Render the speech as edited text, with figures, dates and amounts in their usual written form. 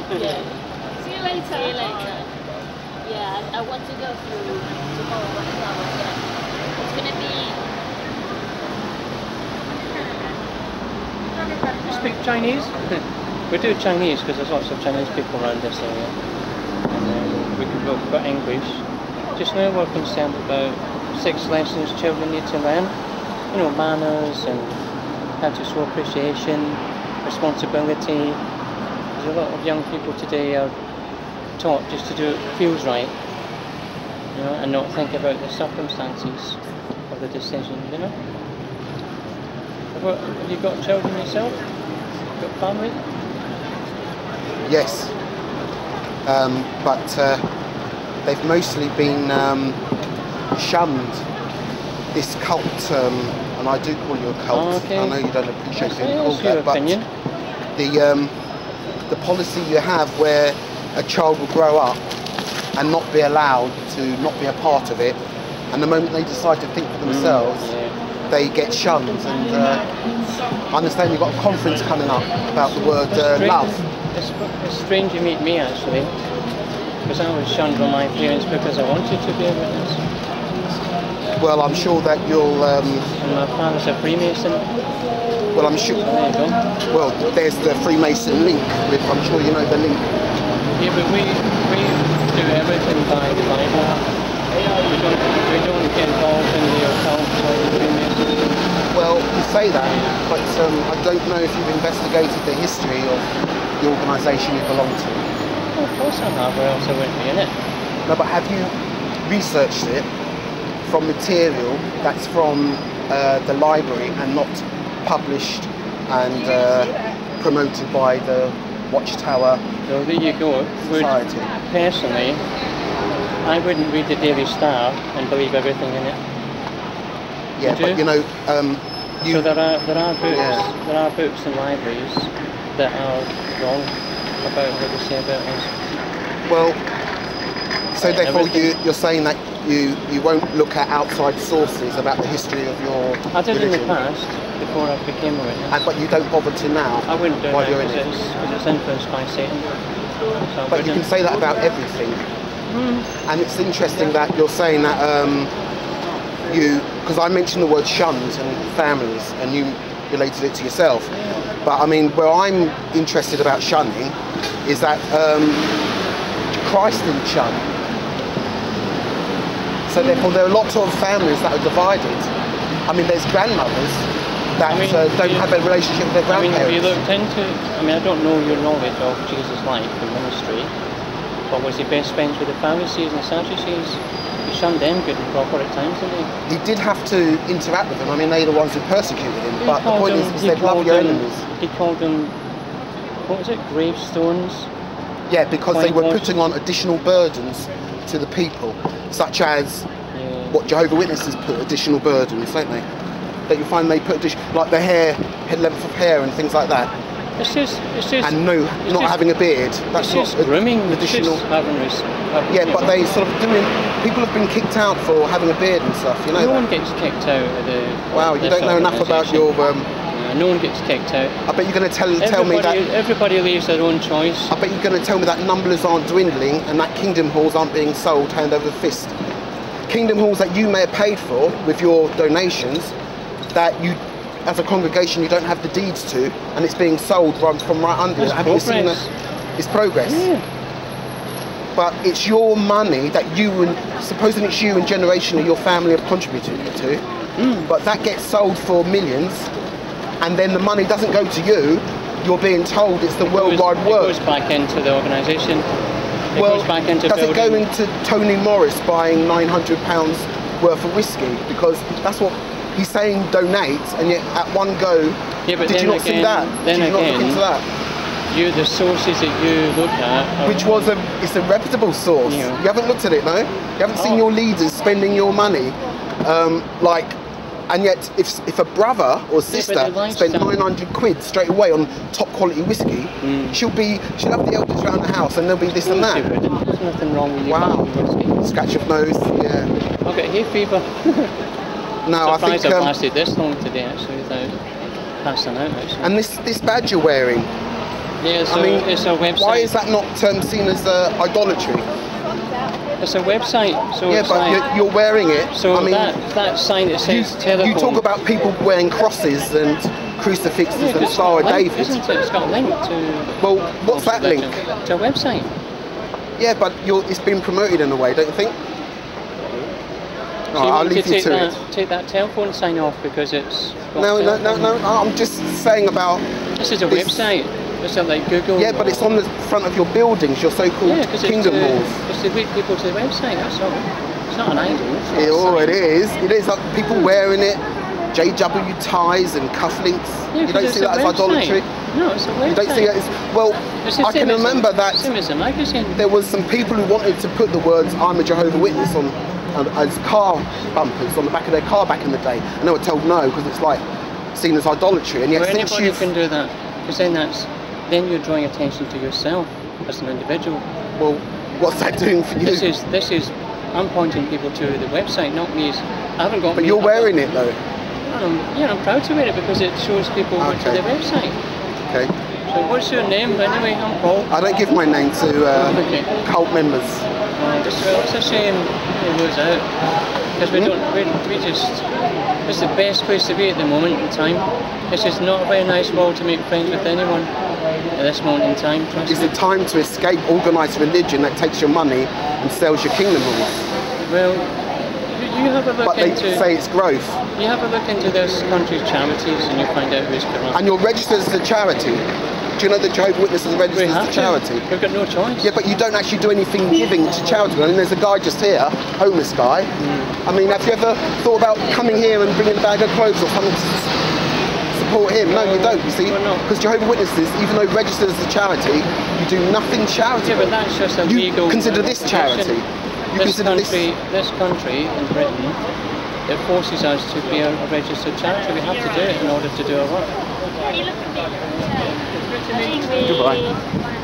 Yeah. See you later. See you later. Yeah, I want to go through tomorrow Watchtower. Yeah. It's gonna be. You speak Chinese? We do Chinese because there's lots of Chinese people around this area. And we've got English. Just now we're concerned about 6 lessons children need to learn. You know, manners and how to show appreciation, responsibility. There's a lot of young people today are taught just to do what feels right, you know, and not think about the circumstances of the decision, you know. Have you got children yourself? Got family? Yes, but they've mostly been shunned. This cult, and I do call you a cult. Oh, okay. I know you don't appreciate being That's called your that, but opinion. the policy you have where a child will grow up and not be allowed to not be a part of it, and the moment they decide to think for themselves, they get shunned. And I understand you've got a conference coming up about the word love. It's strange you meet me actually, because I was shunned by my parents because I wanted to be a witness. Well, I'm sure that you'll... and my father's a Freemason. Well, I'm sure... So there you go. Well, there's the Freemason link, with, I'm sure you know the link. Yeah, but we do everything by the Bible. We don't get involved in the occult or the Freemasons. Well, you say that, but I don't know if you've investigated the history of the organisation you belong to. Well, of course I have, or else I wouldn't be in it. No, but have you researched it from material that's from the library and not published and promoted by the Watchtower So there you go. Society? Personally, I wouldn't read the Daily Star and believe everything in it. Yeah, Would you? but you know, so there are books, there are books in libraries that are wrong about what they say about us. Well, so therefore you're saying that you won't look at outside sources about the history of your I did religion. in the past, before I became a witness. But you don't bother to now. I wouldn't do while that you're in because it. it's influenced by Satan. So But you can say that about everything. And it's interesting that you're saying that because I mentioned the word shunned and families, and you related it to yourself. But I mean, where I'm interested about shunning is that Christ didn't shun. So therefore there are lots of families that are divided. I mean, there's grandmothers that don't have a relationship with their grandparents. Have you looked into, I don't know your knowledge of Jesus' life and ministry, but was he best friends with the Pharisees and the Sadducees? He shunned them good and proper at times, didn't he? He did have to interact with them. I mean, they're the ones who persecuted him. But the point is, he said, love your enemies. He called them, what was it, gravestones? Yeah, because they were putting on additional burdens to the people, such as what Jehovah Witnesses put additional burdens, don't they? That you find they put like the length of hair and things like that. It's just and not having a beard. That's it's not grooming. Additional. Yeah, but they sort of people have been kicked out for having a beard and stuff. You know. No one gets kicked out of the. Wow, you don't know enough about your. No one gets kicked out. I bet you're going to tell me that everybody leaves their own choice. I bet you're going to tell me that numbers aren't dwindling and that kingdom halls aren't being sold hand over fist. Kingdom halls that you may have paid for with your donations, that you, as a congregation, you don't have the deeds to, and it's being sold from right under you. Haven't you seen that? It's progress. Yeah. But it's your money that you and supposing it's you and generation of your family have contributed to, but that gets sold for millions, and then the money doesn't go to you. You're being told it's the worldwide work. It goes back into the organisation. Well, does it go into Tony Morris buying £900 worth of whiskey? Because that's what he's saying, donate, and yet at one go, did you not see that? Did you not look into that? The sources that you look at... Which was it's a reputable source. Yeah. You haven't looked at it, no? You haven't seen your leaders spending your money, and yet if a brother or sister spent 900 quid straight away on top quality whiskey, she'll have the elders around the house and there'll be this and that. There's nothing wrong with you. Wow. Scratch of nose, yeah. I've got hay fever. No, I think I've lasted this long today actually without passing out actually. And this badge you're wearing, Yeah, so I mean, it's a website. why is that not seen as idolatry? It's a website. So Yeah, it's but like, you're wearing it. so I mean, that sign that says you telephone. talk about people wearing crosses and crucifixes and it's Star of got a link, David. isn't it? It's got a link to. Well, what's that link? To a website. Yeah, but it's been promoted in a way, don't you think? So Alright, I'll leave you to it. Take that telephone sign off because it's. got No, telephone. I'm just saying about. This is a website. It's not like Google. Yeah, but it's on the front of your buildings, your so-called kingdom halls. It's to lead people to the website. That's all. It's not an idol. It is. It is like people wearing it, JW ties and cufflinks. Yeah, you don't see that as idolatry. No, it's a website. You don't see it as well. I can remember that same as a magazine. there was some people who wanted to put the words "I'm a Jehovah Witness" on as car bumpers on the back of their car back in the day, and they were told no because it's like seen as idolatry. And yet, Well, since anybody you've can do that, because then you're drawing attention to yourself as an individual. well, what's that doing for you? This is I'm pointing people to the website, not me. I haven't got. But you're wearing it though. I'm proud to wear it because it shows people went to the website. Okay. So what's your name anyway? I'm Paul. I don't give my name to Okay. cult members. It's a shame it goes out because we just. It's the best place to be at the moment in time. It's just not a very nice world to make friends with anyone at this moment in time. Trust It's me. the time to escape organised religion that takes your money and sells your kingdom halls. Well, you have a look But they into. say it's growth. You have a look into this country's charities and you'll find out who's corrupt. And you're registered as a charity. Do you know that Jehovah Witnesses are registered We as have a charity? We've got no choice. Yeah, but you don't actually do anything giving to charity. I mean, there's a guy just here, homeless guy. I mean, have you ever thought about coming here and bringing a bag of clothes or something to support him? No, you don't, you see? We're not. Because Jehovah Witnesses, even though registered as a charity, you do nothing charitable. Yeah, but that's just a You legal. consider this charity. You This consider country in Britain, it forces us to be a registered charity. We have to do it in order to do our work. Goodbye.